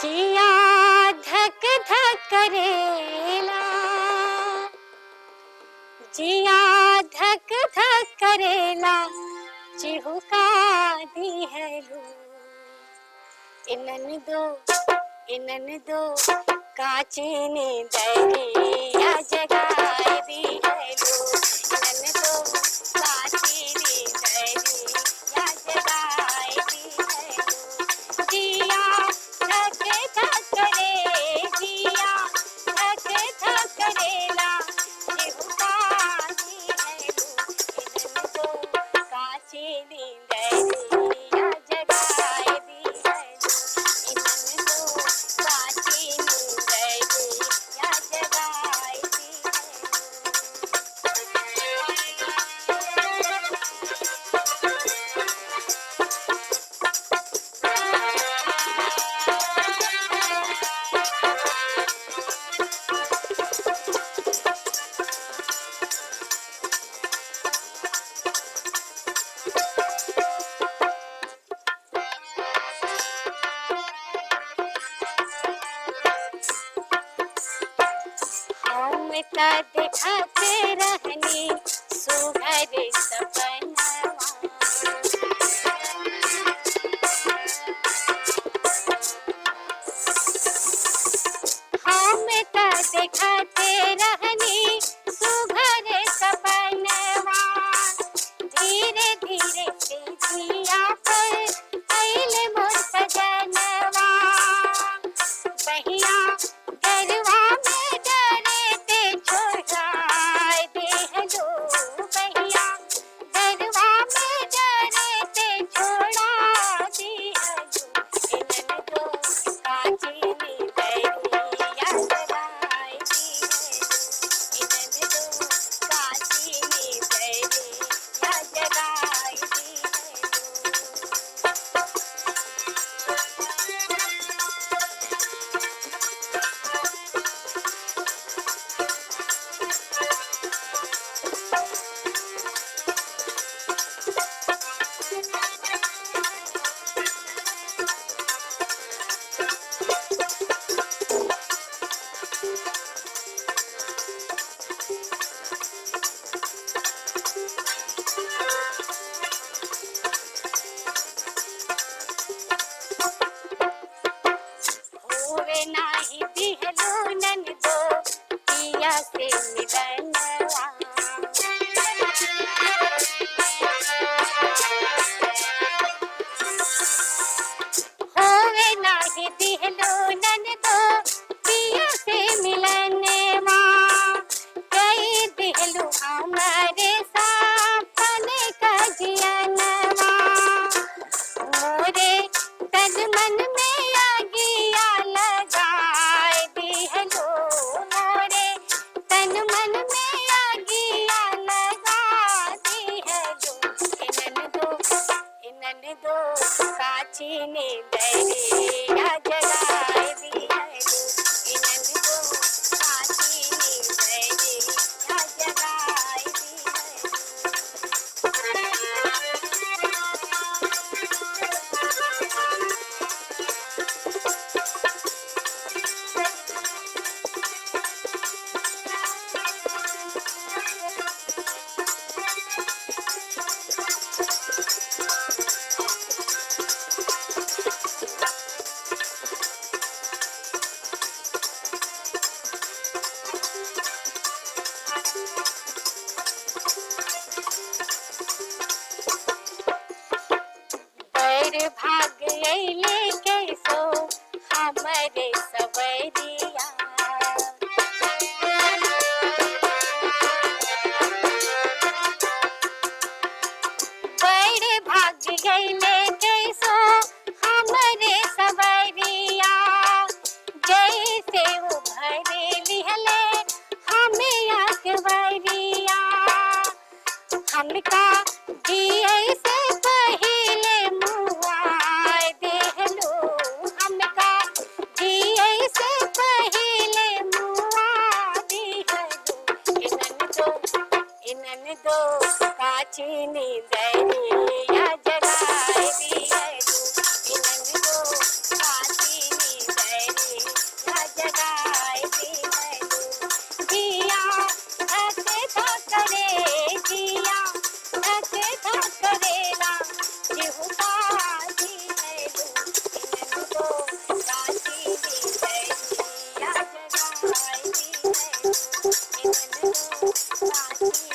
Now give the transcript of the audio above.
जिया धक धक करेला, जिया धक धक करेला, चिहुका दिहलू। इनन दो काचिनी दरिया जगाए दिहलू। इनन दो काचिनी दरिया जगाए दिहलू। जिया धक धक करे, जिया धक धक करेला, चिहुका दिहलू। इनन दो काचिनी दरिया जगाए दिहलू। इनन दो काचिनी दरिया जगाए हम त देखते रहनी सुघर सपनवा। हम त देखते रहनी सुघर सपनवा। धीरे धीरे से जिया पर आइल मोर सजनवा। बहिया गरवा में डरते छोड़ाए देहलो। बहिया गरवा में डरते छोड़ा देहलो। इनन दो काचिनी दरिया जगाए दिहलू। इनन दो काचिनी दरिया जगाए दिहलू। होवे नाही दिहलो ननदो पिया से मिलनवा। होवे नाही दिहलो ननदो पिया से मिलनवा। कई दिहलो हमारे सपने का जियनवा। मोरे तन मन में आगिया लगाए दिहलो। मोरे तन मन में आगिया लगा दिहलो। इनन दो काचिनी दरिया जगाए दिहलो। इनन दो काचिनी दरिया जगाए बड़ भाग अइले कैसो हमरे सवरिया। बड़ भाग अइले कैसो हमरे सवरिया। जैसे वो भरे लिहले हमें अकबरिया। हमका जिए से पहिले मुआए देहलो। हमका जिए नाची